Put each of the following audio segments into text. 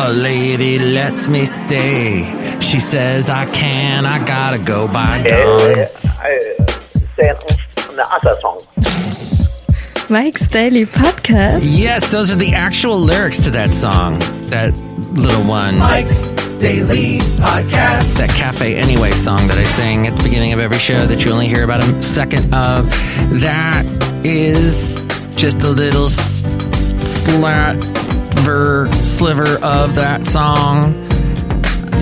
A lady lets me stay. She says I gotta go by dawn. Mike's Daily Podcast. Yes, those are the actual lyrics to that song. That little one. Mike's Daily Podcast. That Cafe Anyway song that I sing at the beginning of every show that you only hear about a second of. That is just a little sliver of that song.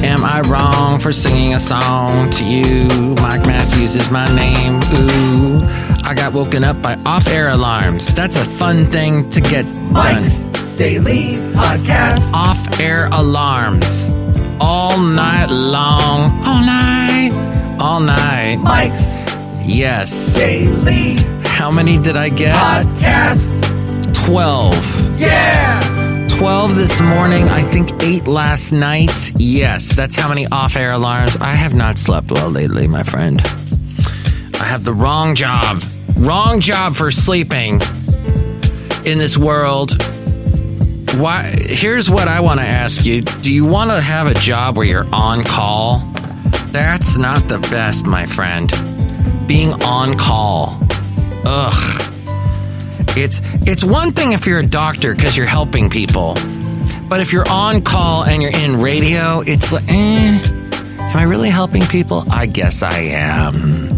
Am I wrong for singing a song to you? Mike Matthews is my name. Ooh, I got woken up by off-air alarms. That's a fun thing to get done. Mike's Daily Podcast. Off-air alarms. All night long. All night. Mike's Yes. Daily How many did I get? Podcast. 12. Yeah! 12 this morning. I think 8 last night. Yes, that's how many off-air alarms. I have not slept well lately, my friend. I have the wrong job. Wrong job for sleeping in this world. Why? Here's what I want to ask you. Do you want to have a job where you're on call? That's not the best, my friend. Being on call. Ugh. It's one thing if you're a doctor because you're helping people. But if you're on call and you're in radio, it's like, am I really helping people? I guess I am.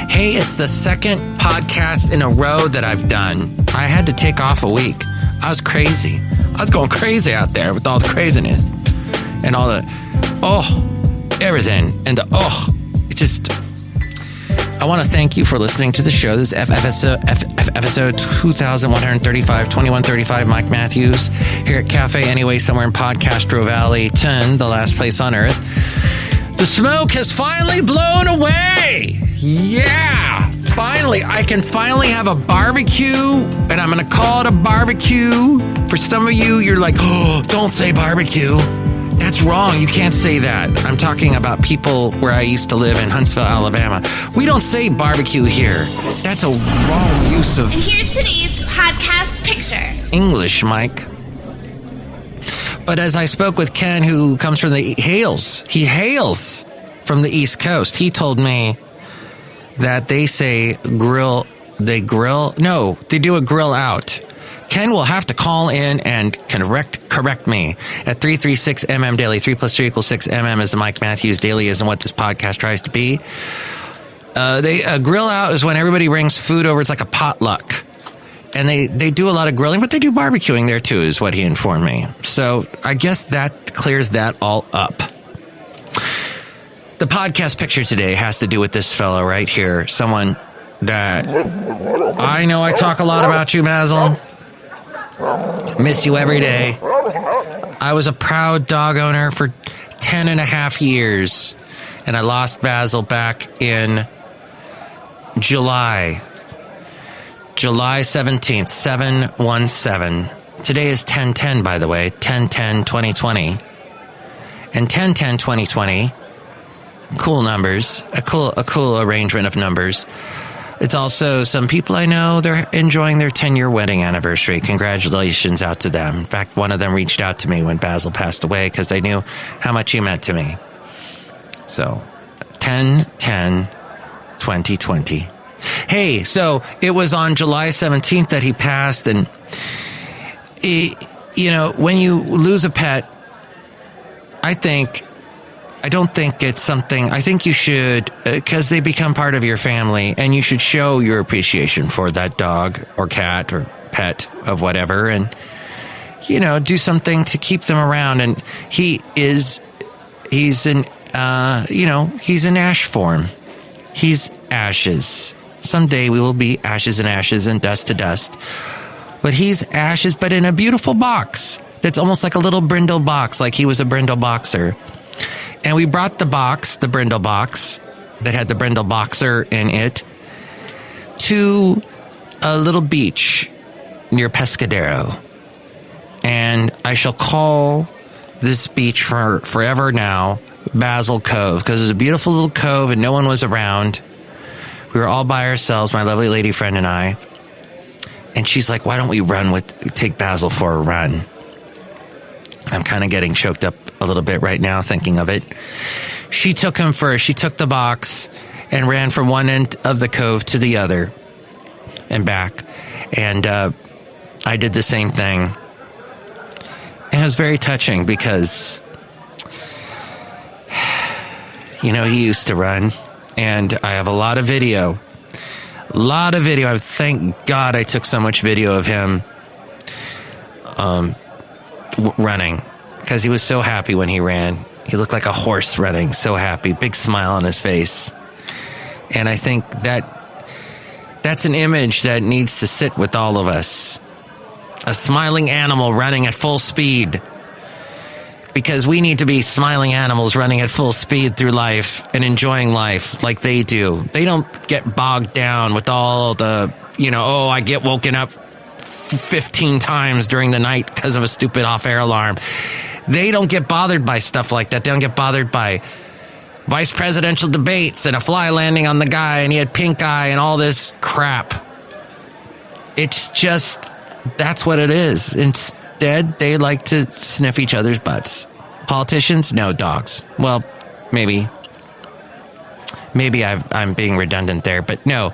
Hey, it's the second podcast in a row that I've done. I had to take off a week. I was crazy. I was going crazy out there with all the craziness. And all the, everything. And the, it just... I want to thank you for listening to the show. This is episode 2135, Mike Matthews, here at Cafe Anyway, somewhere in Podcastro Valley, 10, the last place on earth. The smoke has finally blown away. Yeah, finally. I can finally have a barbecue, and I'm going to call it a barbecue. For some of you, you're like, don't say barbecue. That's wrong. You can't say that. I'm talking about people where I used to live in Huntsville, Alabama. We don't say barbecue here. That's a wrong use of... And here's today's podcast picture. English, Mike. But as I spoke with Ken, who comes from he hails from the East Coast. He told me that they say they do a grill out. Ken will have to call in and correct me at 336MM Daily. 3 plus 3 equals 6. MM is the Mike Matthews Daily isn't what this podcast tries to be. A grill out is when everybody brings food over. It's like a potluck. And they do a lot of grilling, but they do barbecuing there too, is what he informed me. So I guess that clears that all up. The podcast picture today has to do with this fellow right here. Someone that I know I talk a lot about you, Basil. Miss you every day. I was a proud dog owner for 10 and a half years, and I lost Basil back in July 17th, 7/17. Today is 10/10, by the way, 10/10/2020. And 10/10/2020, cool numbers, a cool arrangement of numbers. It's also some people I know, they're enjoying their 10-year wedding anniversary. Congratulations out to them. In fact, one of them reached out to me when Basil passed away because they knew how much he meant to me. So, 10/10/2020. Hey, so it was on July 17th that he passed, and, when you lose a pet, I don't think it's something, I think you should, because they become part of your family, and you should show your appreciation for that dog or cat or pet of whatever, and, do something to keep them around. And he's in ash form. He's ashes. Someday we will be ashes and ashes and dust to dust. But he's ashes, but in a beautiful box that's almost like a little brindle box, like he was a brindle boxer. And we brought the brindle box that had the brindle boxer in it, to a little beach near Pescadero. And I shall call this beach for forever now Basil Cove, because it was a beautiful little cove and no one was around. We were all by ourselves, my lovely lady friend and I. And she's like, why don't we take Basil for a run? I'm kind of getting choked up a little bit right now thinking of it. She took him first. She took the box and ran from one end of the cove to the other and back. And I did the same thing. And it was very touching because, you know, he used to run. And I have a lot of video. Thank God I took so much video of him running, because he was so happy when he ran. He looked like a horse running, so happy, big smile on his face. And I think that's an image that needs to sit with all of us. A smiling animal running at full speed. Because we need to be smiling animals running at full speed through life and enjoying life like they do. They don't get bogged down with all the, I get woken up 15 times during the night because of a stupid off-air alarm. They don't get bothered by stuff like that. They don't get bothered by vice presidential debates and a fly landing on the guy and he had pink eye and all this crap. It's just, that's what it is. Instead, they like to sniff each other's butts. Politicians? No, dogs. Well, maybe I'm being redundant there, but no.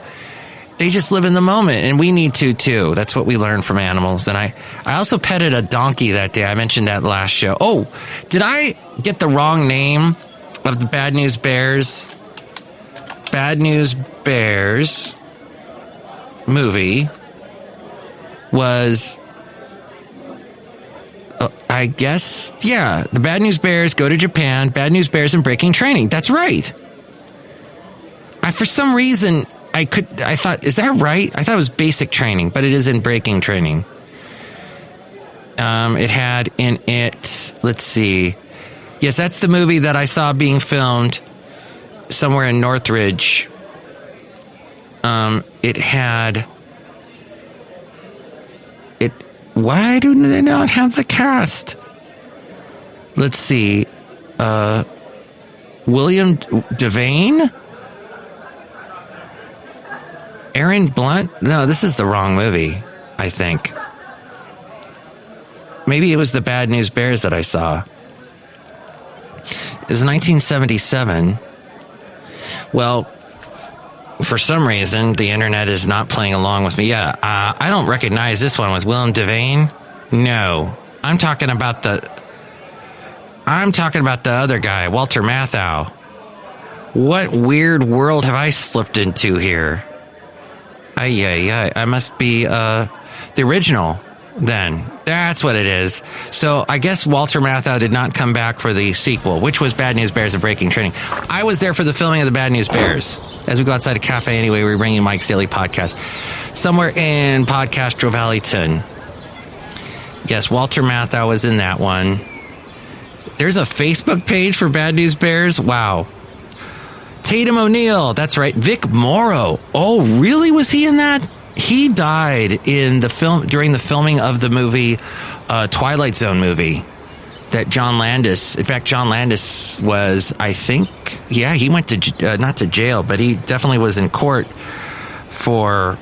They just live in the moment, and we need to, too. That's what we learn from animals. And I also petted a donkey that day. I mentioned that last show. Oh, did I get the wrong name of the Bad News Bears? Bad News Bears movie was, I guess, yeah, the Bad News Bears go to Japan, Bad News Bears in Breaking Training. That's right. For some reason, I thought, is that right? I thought it was Basic Training, but it is in Breaking Training. It had in it, let's see. Yes, that's the movie that I saw being filmed somewhere in Northridge. Why do they not have the cast? Let's see. William Devane? Aaron Blunt? No, this is the wrong movie, I think. Maybe it was the Bad News Bears that I saw. It was 1977. Well, for some reason, the internet is not playing along with me. Yeah, I don't recognize this one with William Devane. No, I'm talking about the other guy, Walter Matthau. What weird world have I slipped into here? I must be the original then. That's what it is. So I guess Walter Matthau did not come back for the sequel, which was Bad News Bears of Breaking Training. I was there for the filming of the Bad News Bears. As we go outside a cafe anyway, we bring you Mike's Daily Podcast. Somewhere in Podcastro Valleyton. Yes, Walter Matthau was in that one. There's a Facebook page for Bad News Bears. Wow. Tatum O'Neal, that's right. Vic Morrow. Oh, really? Was he in that? He died in the film during the filming of the movie Twilight Zone movie that John Landis. In fact, John Landis was, I think, yeah, he went to not to jail, but he definitely was in court for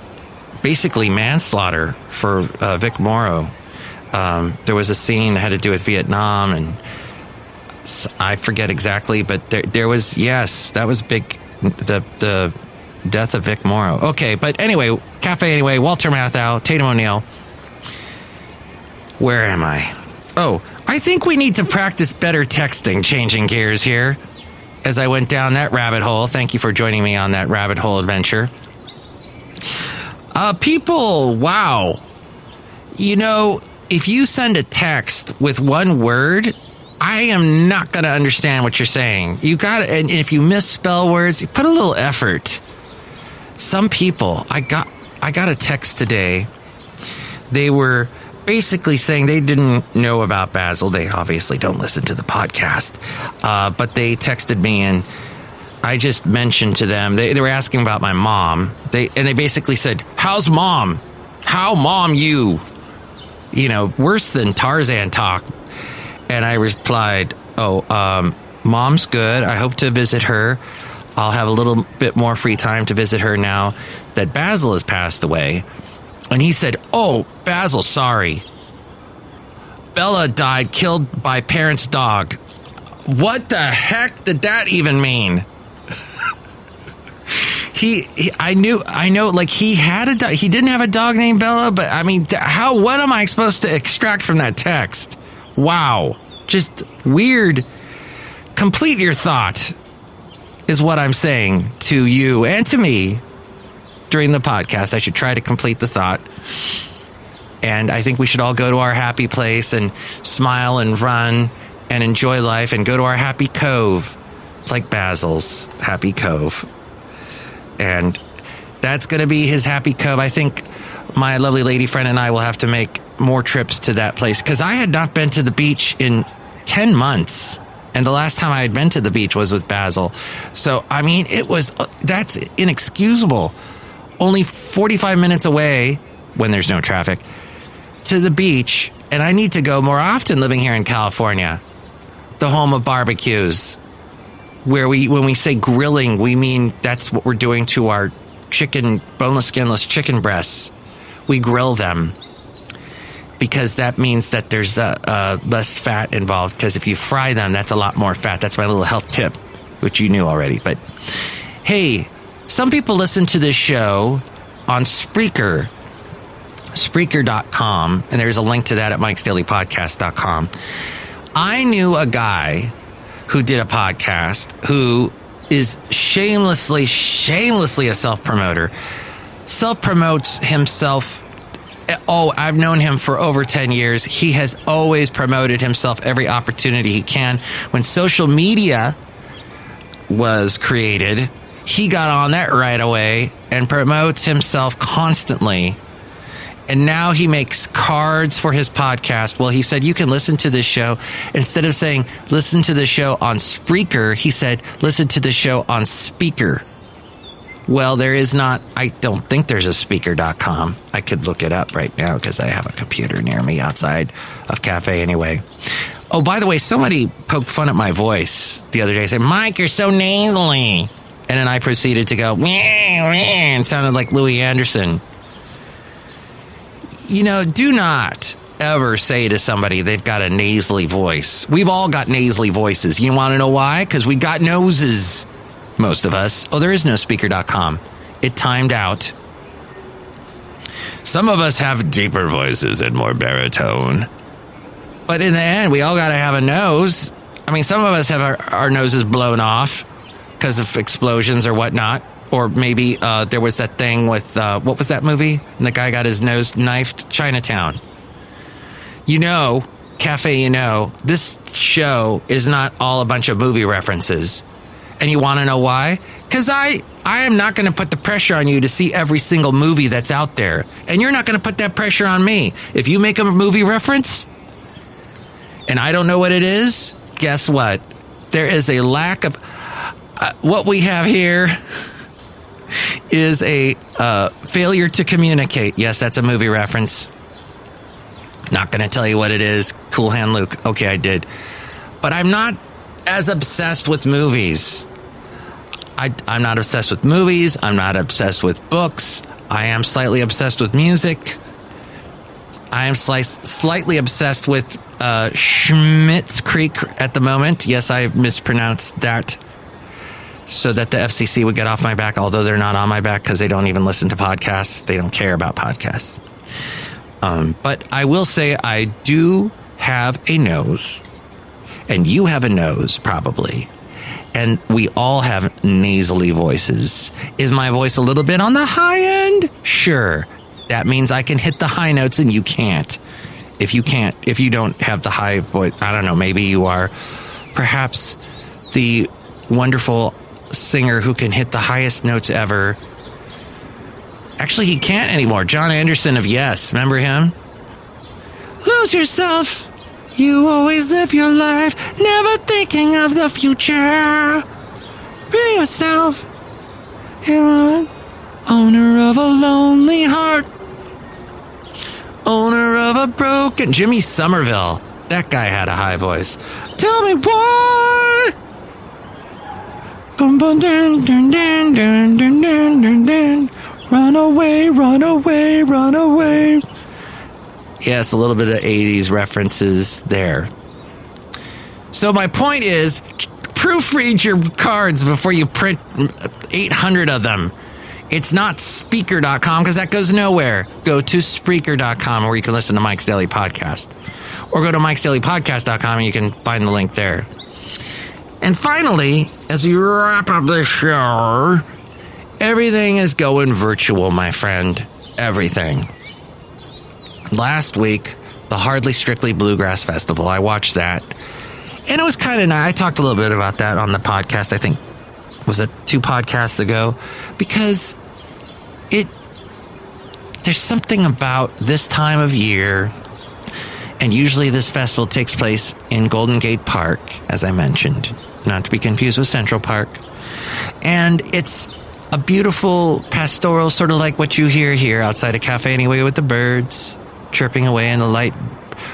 basically manslaughter for Vic Morrow. There was a scene that had to do with Vietnam, and I forget exactly, but there was, yes, that was big, the death of Vic Morrow. Okay, but anyway, cafe anyway, Walter Matthau, Tatum O'Neal. Where am I? Oh, I think we need to practice better texting, changing gears here. As I went down that rabbit hole, thank you for joining me on that rabbit hole adventure. People, wow. You know, if you send a text with one word, I am not going to understand what you're saying. You got to, and if you misspell words, you put a little effort. Some people, I got a text today. They were basically saying they didn't know about Basil. They obviously don't listen to the podcast. But they texted me, and I just mentioned to them, they were asking about my mom. They basically said, how's mom? How mom you? You know, worse than Tarzan talk. And I replied, mom's good. I hope to visit her. I'll have a little bit more free time to visit her now that Basil has passed away. And he said, oh, Basil, sorry. Bella died killed by parents' dog. What the heck did that even mean? I know, like he had a dog. He didn't have a dog named Bella, but I mean, what am I supposed to extract from that text? Wow. Just weird. Complete your thought is what I'm saying to you and to me during the podcast. I should try to complete the thought. And I think we should all go to our happy place and smile and run and enjoy life and go to our happy cove, like Basil's happy cove. And that's going to be his happy cove. I think my lovely lady friend and I will have to make more trips to that place because I had not been to the beach in 10 months. And the last time I had been to the beach was with Basil. So, I mean, that's inexcusable. Only 45 minutes away, when there's no traffic, to the beach. And I need to go more often living here in California, the home of barbecues. Where when we say grilling, we mean that's what we're doing to our boneless, skinless chicken breasts. We grill them because that means that there's less fat involved. Because if you fry them, that's a lot more fat. That's my little health tip, which you knew already. But hey, some people listen to this show on Spreaker, Spreaker.com, and there's a link to that at MikesDailyPodcast.com. I knew a guy who did a podcast, who is shamelessly a self-promoter, self-promotes himself. Oh, I've known him for over 10 years. He has always promoted himself every opportunity he can. When social media was created, he got on that right away and promotes himself constantly. And now he makes cards for his podcast. Well, he said, you can listen to this show. Instead of saying, listen to the show on Spreaker, he said, listen to the show on Speaker. Well, I don't think there's a Speaker.com. I could look it up right now because I have a computer near me outside of cafe anyway. Oh, by the way, somebody poked fun at my voice the other day. Said, Mike, you're so nasally. And then I proceeded to go, and sounded like Louis Anderson. You know, do not ever say to somebody they've got a nasally voice. We've all got nasally voices. You want to know why? Because we got noses, most of us. Oh, there is no Speaker.com. It timed out. Some of us have deeper voices and more baritone. But in the end, we all got to have a nose. I mean, some of us have our noses blown off because of explosions or whatnot. Or maybe there was that thing with, what was that movie? And the guy got his nose knifed, Chinatown. Cafe, this show is not all a bunch of movie references. And you want to know why? Because I am not going to put the pressure on you to see every single movie that's out there. And you're not going to put that pressure on me. If you make a movie reference and I don't know what it is, guess what? There is a lack of... what we have here is a failure to communicate. Yes, that's a movie reference. Not going to tell you what it is. Cool Hand Luke. Okay, I did. But I'm not as obsessed with movies. I'm not obsessed with movies. I'm not obsessed with books. I am slightly obsessed with music. I am slightly obsessed with Schmitz Creek at the moment. Yes, I mispronounced that. So that the FCC would get off my back, although they're not on my back because they don't even listen to podcasts. They don't care about podcasts. But I will say I do have a nose, and you have a nose, probably. And we all have nasally voices. Is my voice a little bit on the high end? Sure. That means I can hit the high notes and you can't. If you don't have the high voice, I don't know, maybe you are perhaps the wonderful singer who can hit the highest notes ever. Actually, he can't anymore. John Anderson of Yes. Remember him? Lose yourself. You always live your life, never thinking of the future. Be yourself. You're owner of a lonely heart. Owner of a broken... Jimmy Somerville. That guy had a high voice. Tell me why. Run away, run away, run away. Yes, a little bit of 80s references there. So my point is, proofread your cards before you print 800 of them. It's not Speaker.com because that goes nowhere. Go to Spreaker.com where you can listen to Mike's Daily Podcast. Or go to MikesDailyPodcast.com and you can find the link there. And finally, as we wrap up this show, everything is going virtual, my friend. Everything. Last week, the Hardly Strictly Bluegrass Festival, I watched that. And it was kind of nice. I talked a little bit about that on the podcast, I think, was it 2 podcasts ago? Because there's something about this time of year, and usually this festival takes place in Golden Gate Park, as I mentioned, not to be confused with Central Park. And it's a beautiful pastoral, sort of like what you hear here outside a cafe anyway, with the birds chirping away and the light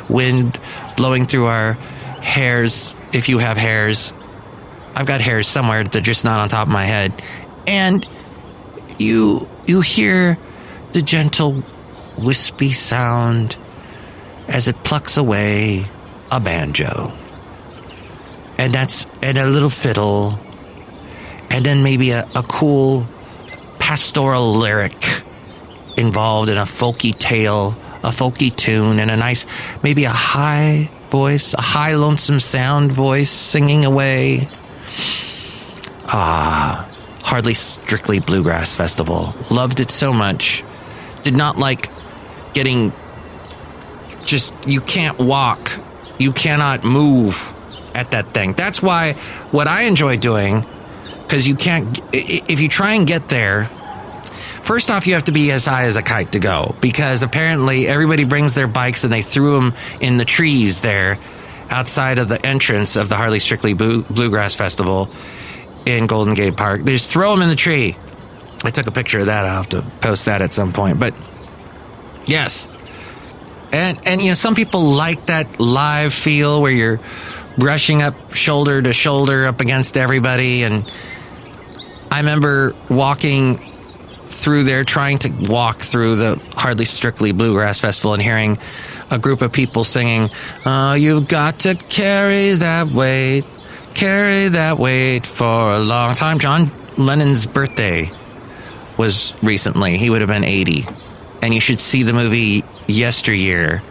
wind blowing through our hairs, if you have hairs. I've got hairs somewhere, they're just not on top of my head. And you hear the gentle, wispy sound as it plucks away a banjo. And a little fiddle. And then maybe a cool pastoral lyric involved in a folky tale, a folky tune, and a nice, maybe a high voice, a high lonesome sound voice singing away. Hardly Strictly Bluegrass Festival. Loved it so much. Did not like getting you can't walk. You cannot move at that thing. That's why what I enjoy doing, because you can't, if you try and get there, first off, you have to be as high as a kite to go, because apparently everybody brings their bikes and they threw them in the trees there outside of the entrance of the Hardly Strictly Bluegrass Festival in Golden Gate Park. They just throw them in the tree. I took a picture of that. I'll have to post that at some point. But yes. And you know, some people like that live feel where you're brushing up shoulder to shoulder up against everybody. And I remember walking through there, trying to walk through the Hardly Strictly Bluegrass Festival and hearing a group of people singing, "Oh, you've got to carry that weight for a long time." John Lennon's birthday was recently. He would have been 80. And you should see the movie Yesteryear,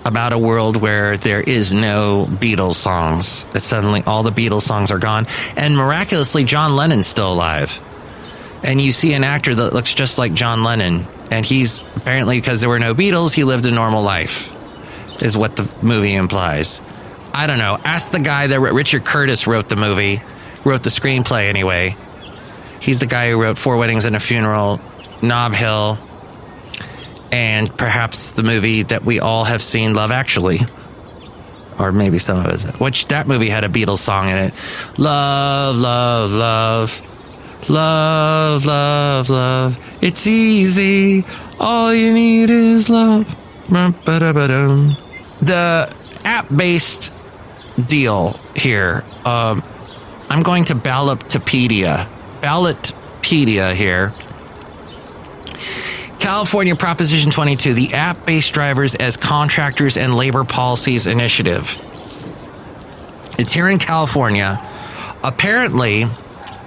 about a world where there is no Beatles songs. That suddenly all the Beatles songs are gone. And miraculously, John Lennon's still alive. And you see an actor that looks just like John Lennon. And he's, apparently because there were no Beatles, he lived a normal life, is what the movie implies. I don't know. Ask the guy that Richard Curtis wrote the screenplay anyway. He's the guy who wrote 4 Weddings and a Funeral, Nob Hill, and perhaps the movie that we all have seen, Love Actually. Or maybe some of us. Which, that movie had a Beatles song in it. Love, love, love. Love, love, love. It's easy. All you need is love. The app-based deal here. I'm going to Ballotpedia here. California Proposition 22, the App-Based Drivers as Contractors and Labor Policies Initiative. It's here in California. Apparently,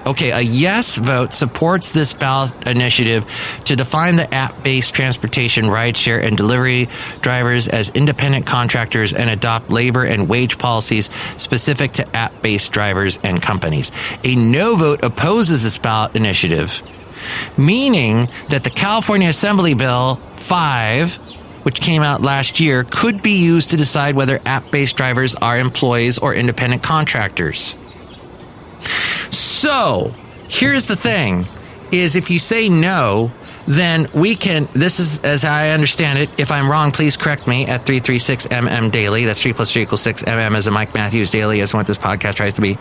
a yes vote supports this ballot initiative to define the app-based transportation, rideshare, and delivery drivers as independent contractors and adopt labor and wage policies specific to app-based drivers and companies. A no vote opposes this ballot initiative, meaning that the California Assembly Bill 5, which came out last year, could be used to decide whether app-based drivers are employees or independent contractors. So, here's the thing, is if you say no, then we can, this is, as I understand it, if I'm wrong, please correct me at 336MM Daily. That's 3 plus 3 equals 6. MM as a Mike Matthews Daily, as what this podcast tries to be.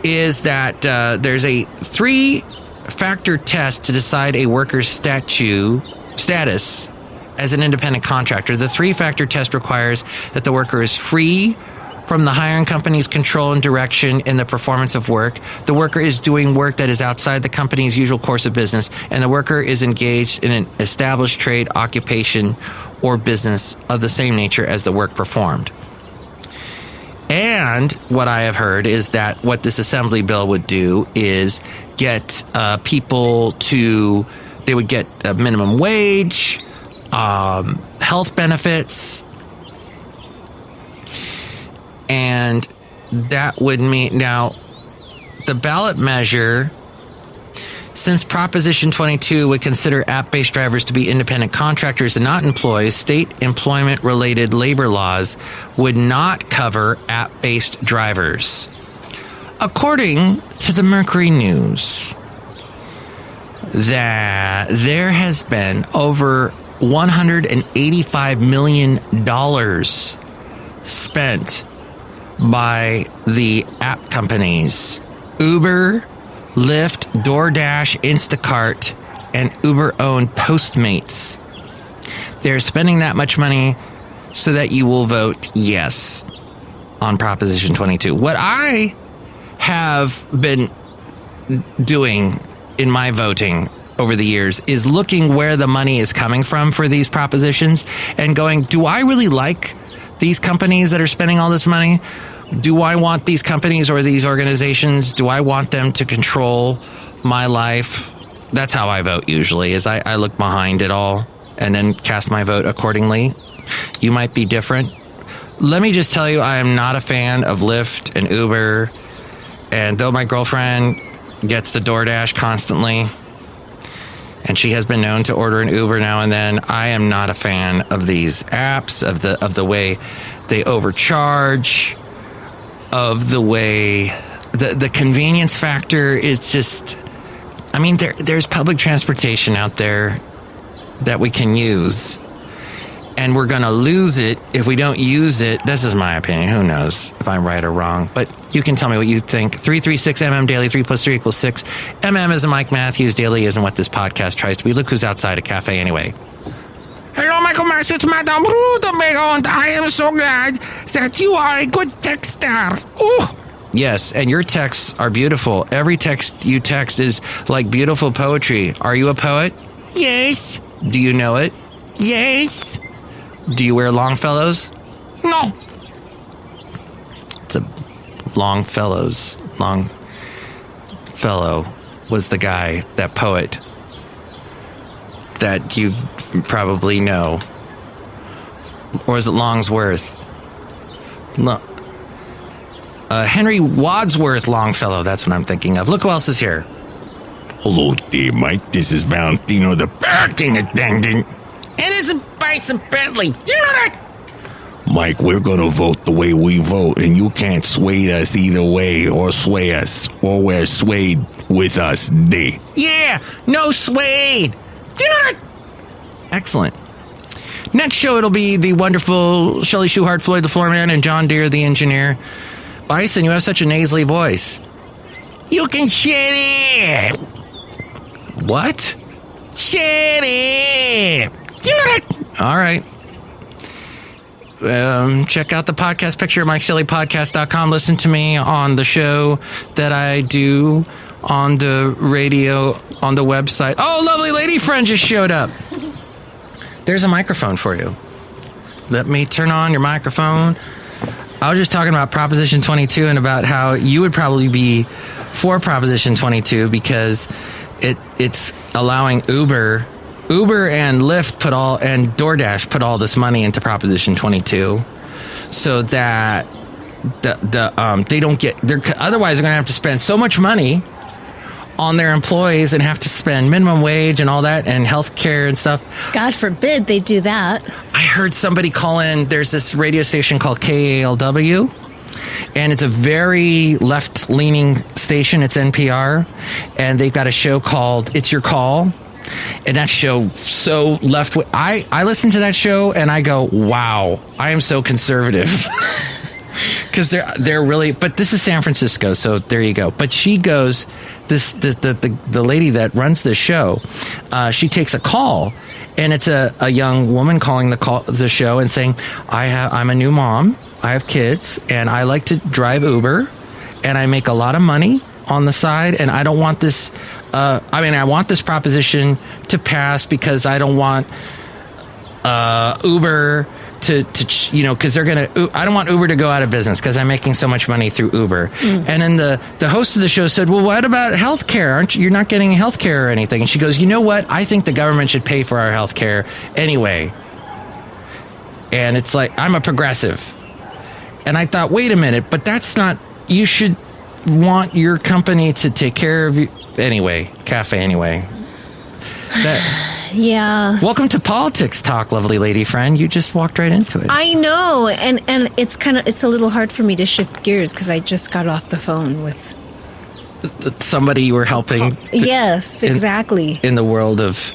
Is that there's a 3-factor test to decide a worker's status as an independent contractor. The 3-factor test requires that the worker is free from the hiring company's control and direction in the performance of work. The worker is doing work that is outside the company's usual course of business, and the worker is engaged in an established trade, occupation, or business of the same nature as the work performed. And what I have heard is that what this assembly bill would do is get people to, they would get a minimum wage, health benefits, and that would mean, now, the ballot measure, since Proposition 22 would consider app-based drivers to be independent contractors and not employees, state employment-related labor laws would not cover app-based drivers. According to the Mercury News, that there has been over $185 million spent by the app companies, Uber, Lyft, DoorDash, Instacart, and Uber-owned Postmates. They're spending that much money so that you will vote yes on Proposition 22. What I have been doing in my voting over the years is looking where the money is coming from for these propositions and going, do I really like these companies that are spending all this money? Do I want these companies or these organizations, do I want them to control my life? That's how I vote usually, is I look behind it all and then cast my vote accordingly. You might be different. Let me just tell you, I am not a fan of Lyft and Uber. And though my girlfriend gets the DoorDash constantly, and she has been known to order an Uber now and then, I am not a fan of these apps, of the way they overcharge, of the way the convenience factor is just, I mean, there's public transportation out there that we can use, and we're going to lose it if we don't use it. This is my opinion. Who knows if I'm right or wrong, but you can tell me what you think. 336MM Daily, 3 plus 3 equals 6. MM isn't Mike Matthews. Daily isn't what this podcast tries to be. Look who's outside a cafe anyway. Hello, Michael Mars. It's Madame Rootabega, and I am so glad that you are a good texter. Ooh. Yes, and your texts are beautiful. Every text you text is like beautiful poetry. Are you a poet? Yes. Do you know it? Yes. Do you wear Longfellows? No. It's a Longfellow was the guy, that poet that you probably know. Or is it Longsworth? No. Henry Wadsworth Longfellow, that's what I'm thinking of. Look who else is here. Hello there, Mike. This is Valentino, the parking attendant. And it's a Bison Bentley. Do you know that? Mike, we're gonna vote the way we vote, and you can't sway us either way, or sway us, or we're swayed with us. Day. Yeah, no suede. Do you know that? Excellent. Next show, it'll be the wonderful Chely Shoehart, Floyd the Floorman, and John Deere, the engineer. Bison, you have such a nasally voice. You can shut it. What? Shut it. Do you know that? All right. Check out the podcast picture at MikesDailyPodcast.com. Listen to me on the show that I do on the radio, on the website. Oh, lovely lady friend just showed up. There's a microphone for you. Let me turn on your microphone. I was just talking about Proposition 22 and about how you would probably be for Proposition 22 because it's allowing Uber and Lyft and DoorDash put all this money into Proposition 22 so that they don't get, otherwise they're going to have to spend so much money on their employees and have to spend minimum wage and all that and health care and stuff. God forbid they do that. I heard somebody call in, there's this radio station called KALW, and it's a very left-leaning station. It's NPR, and they've got a show called It's Your Call, and that show so left. I listen to that show and I go, wow, I am so conservative. Because they're really, but this is San Francisco, so there you go. But she goes, the lady that runs this show, she takes a call, and it's a young woman calling the show and saying, I'm a new mom, I have kids, and I like to drive Uber, and I make a lot of money on the side, and I don't want this. I want this proposition to pass because I don't want Uber to because they're going to, I don't want Uber to go out of business because I'm making so much money through Uber. And then the host of the show said, well, what about healthcare? You're not getting healthcare or anything. And she goes, you know what? I think the government should pay for our healthcare anyway. And it's like, I'm a progressive. And I thought, wait a minute, but that's not, you should want your company to take care of you. Anyway, cafe anyway. Yeah. Welcome to politics talk, lovely lady friend. You just walked right into it. I know, and it's a little hard for me to shift gears because I just got off the phone with somebody you were helping. Yes, exactly. In the world of,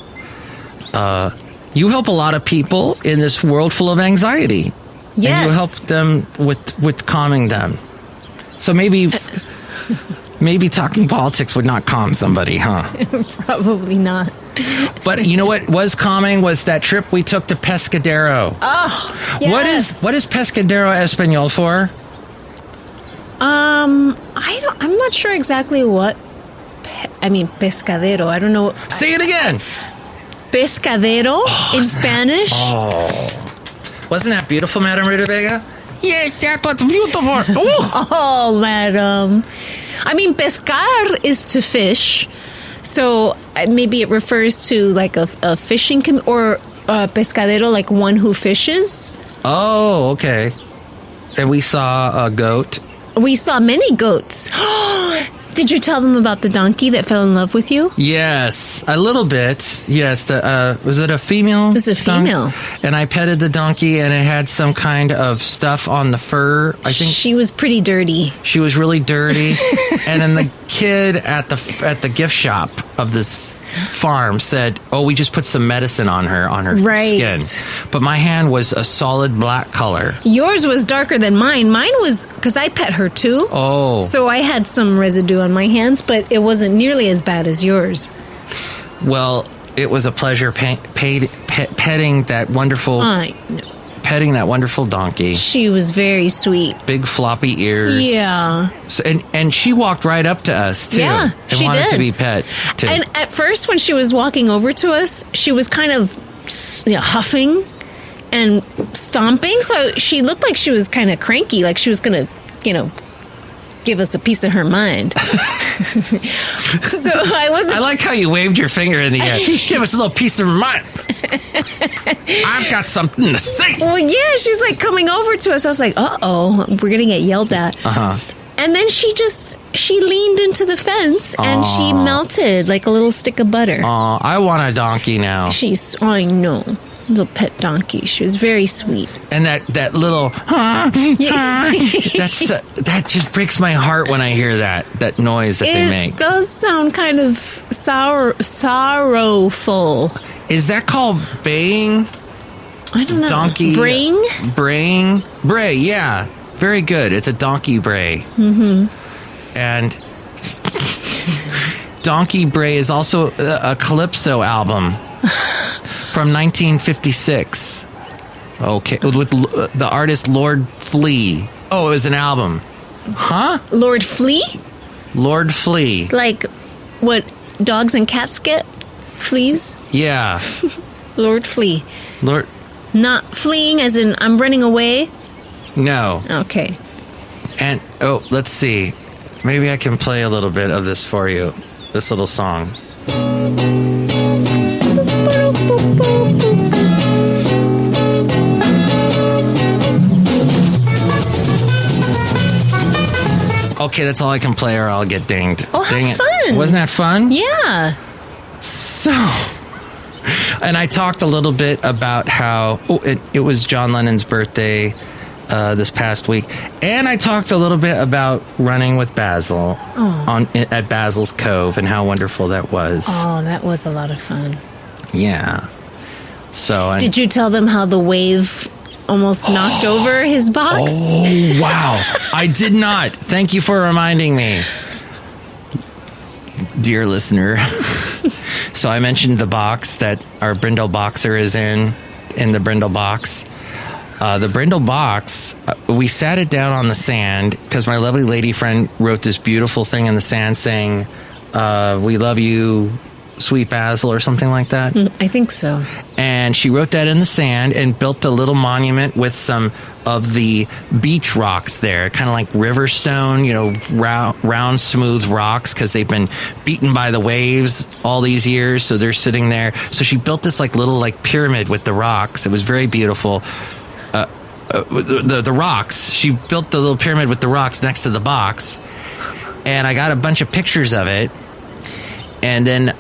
you help a lot of people in this world full of anxiety. Yes. And you help them with calming them. So maybe talking politics would not calm somebody, huh? Probably not. But you know what was calming was that trip we took to Pescadero. Oh, yes. What is Pescadero Espanol for? I'm not sure exactly what. Pescadero. I don't know. Say it again. Pescadero in Spanish. Wasn't that beautiful, Madame Rootabega? Yes, that was beautiful. Ooh. Oh, madam. Pescar is to fish. So maybe it refers to like a fishing or pescadero, like one who fishes. Oh, okay. And we saw a goat. We saw many goats. Did you tell them about the donkey that fell in love with you? Yes, a little bit. Yes, was it a female? It was a female. And I petted the donkey, and it had some kind of stuff on the fur. I think she was pretty dirty. She was really dirty. And then the kid at the gift shop of this farm said, "Oh, we just put some medicine on her skin." But my hand was a solid black color. Yours was darker than mine. Mine was because I pet her too. Oh, so I had some residue on my hands, but it wasn't nearly as bad as yours. Well, it was a pleasure petting that wonderful. I know. Petting that wonderful donkey. She was very sweet. Big floppy ears. Yeah. So, and she walked right up to us, too. Yeah, and she wanted did. to be pet, too. And at first, when she was walking over to us, she was kind of huffing and stomping. So she looked like she was kind of cranky, like she was going to, give us a piece of her mind. So I like how you waved your finger in the air. Give us a little piece of her mind. I've got something to say. Well, yeah, she was like coming over to us. I was like, uh-oh, we're going to get yelled at. Uh-huh. And then she leaned into the fence and she melted like a little stick of butter. Oh, I want a donkey now. I know. Little pet donkey. She was very sweet. And that little that just breaks my heart when I hear that noise that they make. It does sound kind of sorrowful. Is that called baying? I don't know. Donkey braying? Bray, yeah. Very good. It's a donkey bray. Mm-hmm. And Donkey Bray is also a Calypso album from 1956. Okay, with the artist Lord Flea. Oh, it was an album. Huh? Lord Flea? Lord Flea. Like what dogs and cats get? Fleas? Yeah. Lord Flea. Lord. Not fleeing as in I'm running away? No. Okay. And, let's see. Maybe I can play a little bit of this for you. This little song. Okay, that's all I can play or I'll get dinged. Oh, Dang have fun. Wasn't that fun? Yeah. So, and I talked a little bit about how it was John Lennon's birthday this past week, and I talked a little bit about running with Basil at Basil's Cove and how wonderful that was. Oh, that was a lot of fun. Yeah. So, did you tell them how the wave almost knocked over his box? Oh, wow! I did not. Thank you for reminding me, dear listener. So I mentioned the box that our Brindle boxer is in the Brindle box. The Brindle box, we sat it down on the sand because my lovely lady friend wrote this beautiful thing in the sand saying, we love you, Sweet Basil or something like that. I think so. And she wrote that in the sand and built a little monument with some of the beach rocks there, kind of like river stone, round, smooth rocks, because they've been beaten by the waves all these years, so they're sitting there. So she built this little pyramid with the rocks. It was very beautiful. The rocks. She built the little pyramid with the rocks next to the box, and I got a bunch of pictures of it. And then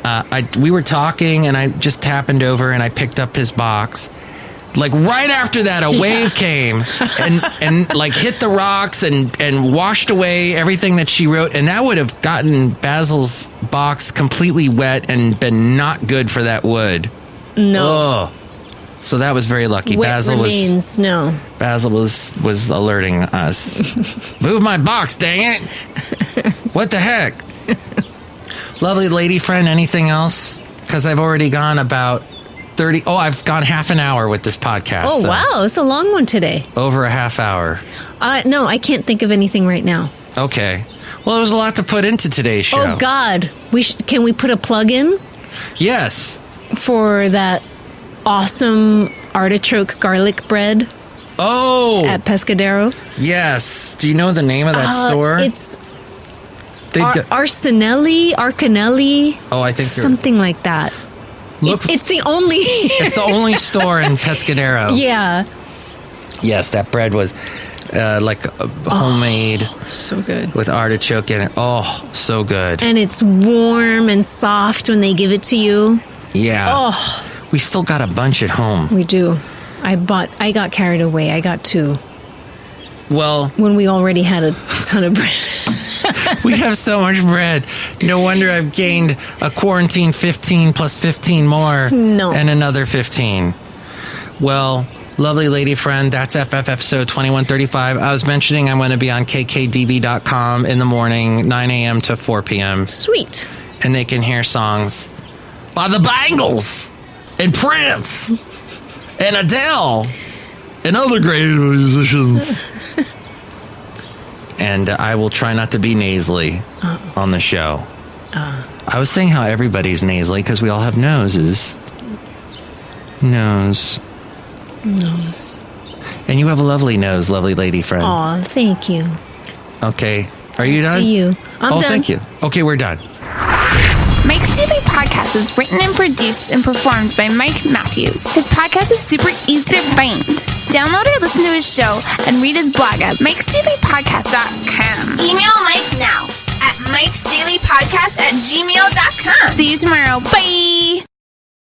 we were talking, and I just happened over, and I picked up his box. Right after that, a wave came and hit the rocks and washed away everything that she wrote. And that would have gotten Basil's box completely wet and been not good for that wood. No. Oh. So that was very lucky. Basil was alerting us. Move my box, dang it. What the heck? Lovely lady friend, anything else? Because I've already gone about 30... Oh, I've gone half an hour with this podcast. Oh, wow. It's a long one today. Over a half hour. No, I can't think of anything right now. Okay. Well, there was a lot to put into today's show. Oh, God. Can we put a plug in? Yes. For that awesome artichoke garlic bread. Oh. At Pescadero. Yes. Do you know the name of that store? It's... Arcanelli. Oh, I think something like that. It's the only. It's the only store in Pescadero. Yeah. Yes, that bread was homemade. So good with artichoke in it. Oh, so good. And it's warm and soft when they give it to you. Yeah. Oh, we still got a bunch at home. We do. I got carried away. I got 2. Well, when we already had a ton of bread. We have so much bread. No wonder I've gained a quarantine 15 plus 15 more. No. And another 15. Well, lovely lady friend, that's FF episode 2135. I was mentioning I'm going to be on kkdb.com in the morning, 9 a.m. to 4 p.m. Sweet. And they can hear songs by the Bangles and Prince and Adele and other great musicians. And I will try not to be nasally on the show. I was saying how everybody's nasally because we all have noses. Nose. And you have a lovely nose, lovely lady friend. Aw, thank you. Okay. Are you done? To you. I'm done. Thank you. Okay, we're done. Mike's Daily Podcast is written and produced and performed by Mike Matthews. His podcast is super easy to find. Download or listen to his show and read his blog at MikesDailyPodcast.com. Email Mike now at MikesDailyPodcast@gmail.com. See you tomorrow. Bye!